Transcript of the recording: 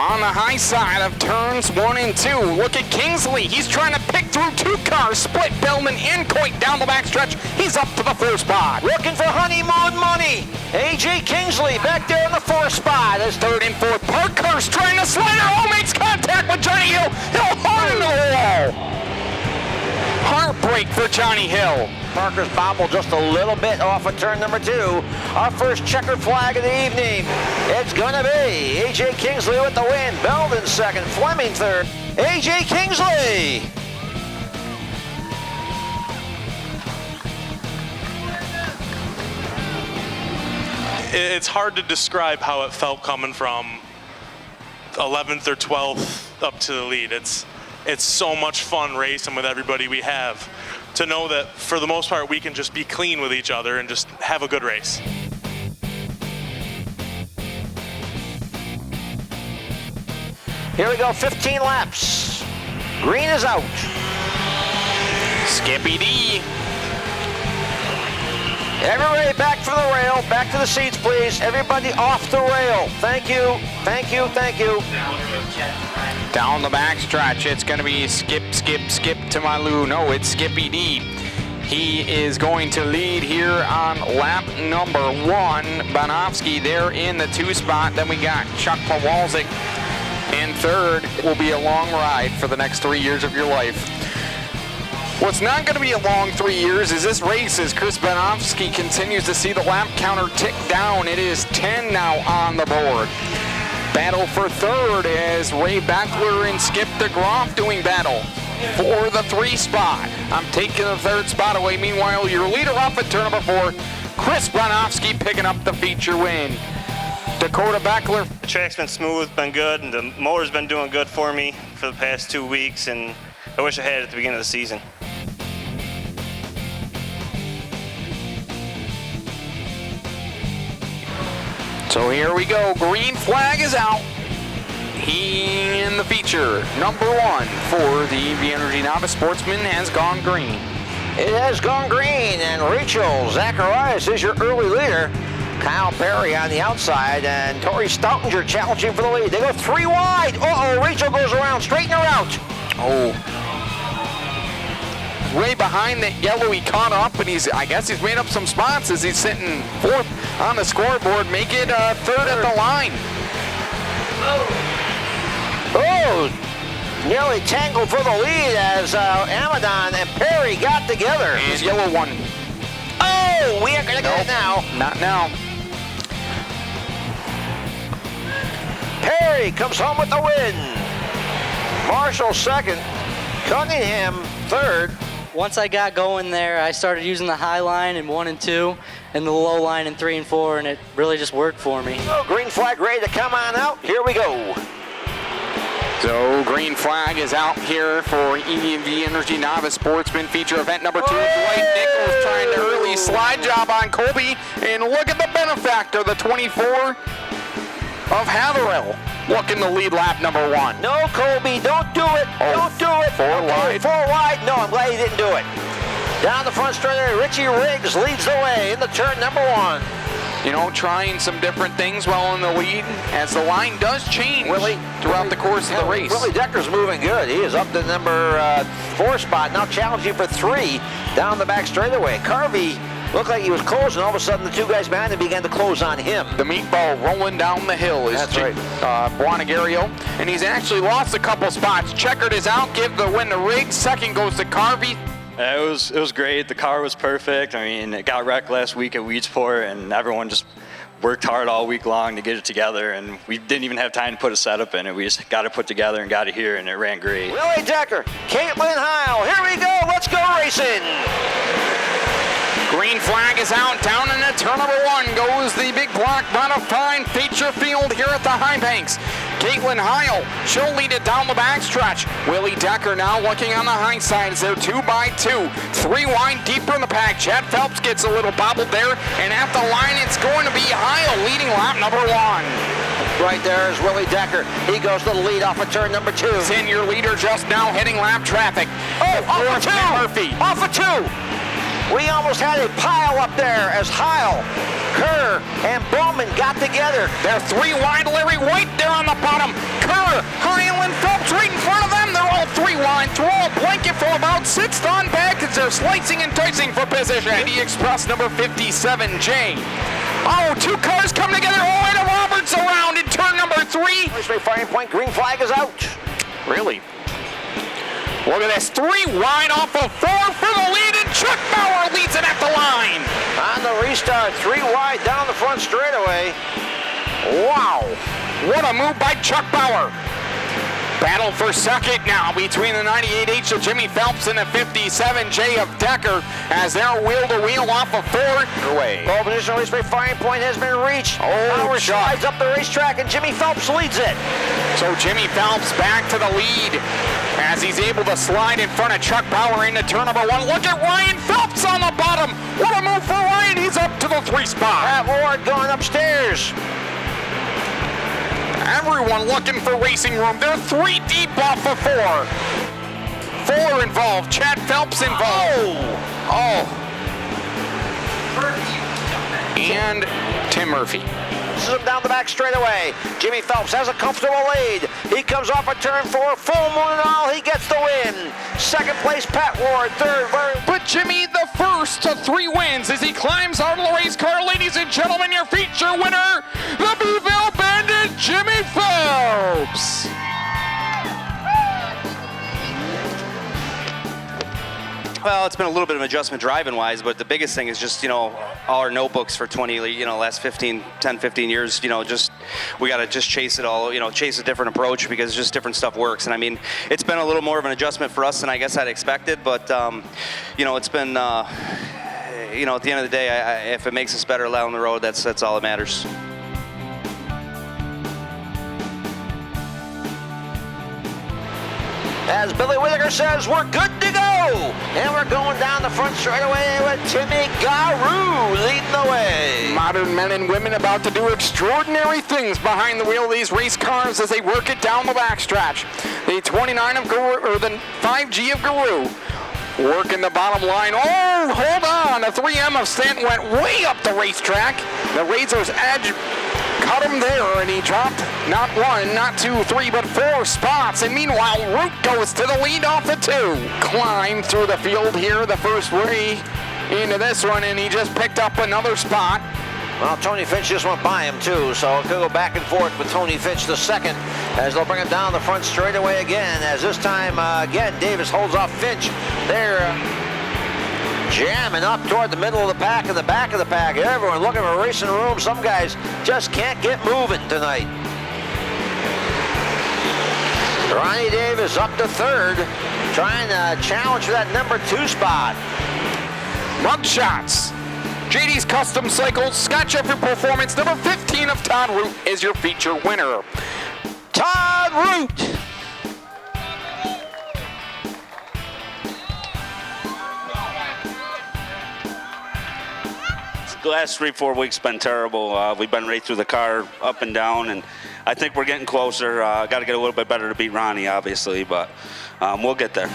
on the high side of turns 1 and 2. Look at Kingsley. He's trying to pick through 2 cars. Split Bellman and Coit down the backstretch. He's up to the 4th spot. Looking for honeymoon money. A.J. Kingsley back there in the 4th spot. As 3rd and 4th. Parkhurst trying to slide her. Oh, makes contact with Johnny Hill. Hill hard in the wall. Heartbreak for Johnny Hill. Parker's bobbled just a little bit off of turn number 2. Our first checkered flag of the evening. It's gonna be A.J. Kingsley with the win. Belden 2nd, Fleming 3rd. A.J. Kingsley. It's hard to describe how it felt coming from 11th or 12th up to the lead. It's so much fun racing with everybody we have. To know that for the most part we can just be clean with each other and just have a good race. Here we go, 15 laps. Green is out. Skippy D. Everybody back from the rail, back to the seats please. Everybody off the rail. Thank you, thank you, thank you. Down the backstretch, it's going to be skip to my Lou. No, it's Skippy D. He is going to lead here on lap number 1. Bonofsky there in the 2 spot. Then we got Chuck Pawalczyk in 3rd. Will be a long ride for the next 3 years of your life. What's not going to be a long 3 years is this race as Chris Bonofsky continues to see the lap counter tick down. It is 10 now on the board. Battle for 3rd as Ray Beckler and Skip DeGroff doing battle for the 3 spot. I'm taking the 3rd spot away. Meanwhile, your leader off at turn number 4, Chris Bonofsky picking up the feature win. Dakota Beckler. The track's been smooth, been good, and the motor's been doing good for me for the past 2 weeks, and I wish I had it at the beginning of the season. So here we go. Green flag is out. He in the feature. Number 1 for the EV Energy Novice Sportsman has gone green. It has gone green, and Rachel Zacharias is your early leader. Kyle Perry on the outside, and Tori Stoutinger challenging for the lead. They go 3 wide. Uh-oh, Rachel goes around, straighten her out. Oh. Way behind that yellow, he caught up, and I guess he's made up some spots as he's sitting 4th on the scoreboard. Make it 3rd at the line. Oh, nearly tangled for the lead as Amadon and Perry got together. And yellow one. Oh, we ain't gonna get it now. Not now. Perry comes home with the win. Marshall 2nd, Cunningham 3rd. Once I got going there, I started using the high line in 1 and 2 and the low line in 3 and 4, and it really just worked for me. Oh, green flag ready to come on out. Here we go. So green flag is out here for EV Energy Novice Sportsman feature event number 2. Dwight Nichols trying to early slide job on Colby, and look at the benefactor, the 24 of Haverhill. Looking to lead lap number 1. No, Colby, don't do it. Oh, don't do it. 4 wide. 4 wide. No, I'm glad he didn't do it. Down the front straight area, Richie Riggs leads the way in the turn number 1. You know, trying some different things while in the lead as the line does change throughout the course of the race. Willie Decker's moving good. He is up to number 4 spot, now challenging for 3 down the back straightaway. Carvey looked like he was closing. All of a sudden, the 2 guys behind him began to close on him. The meatball rolling down the hill is Buonagario, and he's actually lost a couple spots. Checkered is out, give the win to Riggs. 2nd goes to Carvey. It was great. The car was perfect. I mean, it got wrecked last week at Weedsport, and everyone just worked hard all week long to get it together, and we didn't even have time to put a setup in it. We just got it put together and got it here, and it ran great. Willie Decker, Caitlin Heil, here we go. Let's go racing. Green flag is out. Down in the turn number 1 goes the big block modified feature field here at the High Banks. Caitlin Heil, she'll lead it down the backstretch. Willie Decker now looking on the high side as they're 2 by 2. 3 wide deeper in the pack. Chad Phelps gets a little bobbled there, and at the line it's going to be Heil leading lap number 1. Right there is Willie Decker. He goes to the lead off of turn number 2. Senior leader just now hitting lap traffic. Oh, off of 2. Murphy. Off of 2. We almost had a pile up there as Heil, Kerr, and Bowman got together. They're 3 wide. Larry White there on the bottom. Kerr, Heil, and Phelps right in front of them. They're all 3 wide. Throw a blanket for about 6th on back as they're slicing and dicing for position. The Express number 57J. Oh, 2 cars come together. Oh, and Roberts around in turn number 3. Raceway firing point, green flag is out. Really? Look at this, 3 wide off of 4 for the lead, and Chuck Bauer leads it at the line. On the restart, 3 wide down the front straightaway. Wow. What a move by Chuck Bauer. Battle for second now between the 98H of Jimmy Phelps and the 57J of Decker as they're wheel-to-wheel off of 4. Away. Pole position raceway firing point has been reached. Bauer slides up the racetrack and Jimmy Phelps leads it. So Jimmy Phelps back to the lead as he's able to slide in front of Chuck Bauer into turn number 1. Look at Ryan Phelps on the bottom. What a move for Ryan. He's up to the 3 spot. Pat Ward going upstairs. Everyone looking for racing room. They're 3 deep off of 4. 4 involved. Chad Phelps involved. Oh. And Tim Murphy. This is him down the back straightaway. Jimmy Phelps has a comfortable lead. He comes off at turn 4, full moon and all. He gets the win. Second place, Pat Ward. Third, but Jimmy the first to 3 wins as he climbs out of the race car. Ladies and gentlemen, your feature winner, the Beeville Bandit, Jimmy Phelps. Well, it's been a little bit of an adjustment driving-wise, but the biggest thing is just, all our notebooks for 20, last 10, 15 years, just, we got to just chase it all, chase a different approach because just different stuff works. And I mean, it's been a little more of an adjustment for us than I guess I'd expected, but, it's been, at the end of the day, if it makes us better down the road, that's all that matters. as Billy Whittaker says, we're good to go. And we're going down the front straightaway with Timmy Garou leading the way. Modern men and women about to do extraordinary things behind the wheel of these race cars as they work it down the backstretch. The 29 of Garou, or the 5G of Garou, working the bottom line. Oh, hold on. The 3M of Stanton went way up the racetrack. The Razor's edge cut him there, and he dropped not 1, not 2, 3, but 4 spots. And meanwhile, Root goes to the lead off the 2. Climb through the field here, the first way into this one, and he just picked up another spot. Well, Tony Finch just went by him, too, so it could go back and forth with Tony Finch the second as they'll bring him down the front straightaway again, as this time, again, Davis holds off Finch. They're jamming up toward the middle of the pack and the back of the pack. Everyone looking for racing room. Some guys just can't get moving tonight. Ronnie Davis up to third, trying to challenge for that number 2 spot. Mug shots. JD's Custom Cycles, Scott Jeffrey Performance, number 15 of Todd Root is your feature winner. Todd Root. The last 3-4 weeks been terrible. We've been right through the car, up and down, and I think we're getting closer. Got to get a little bit better to beat Ronnie, obviously, but we'll get there.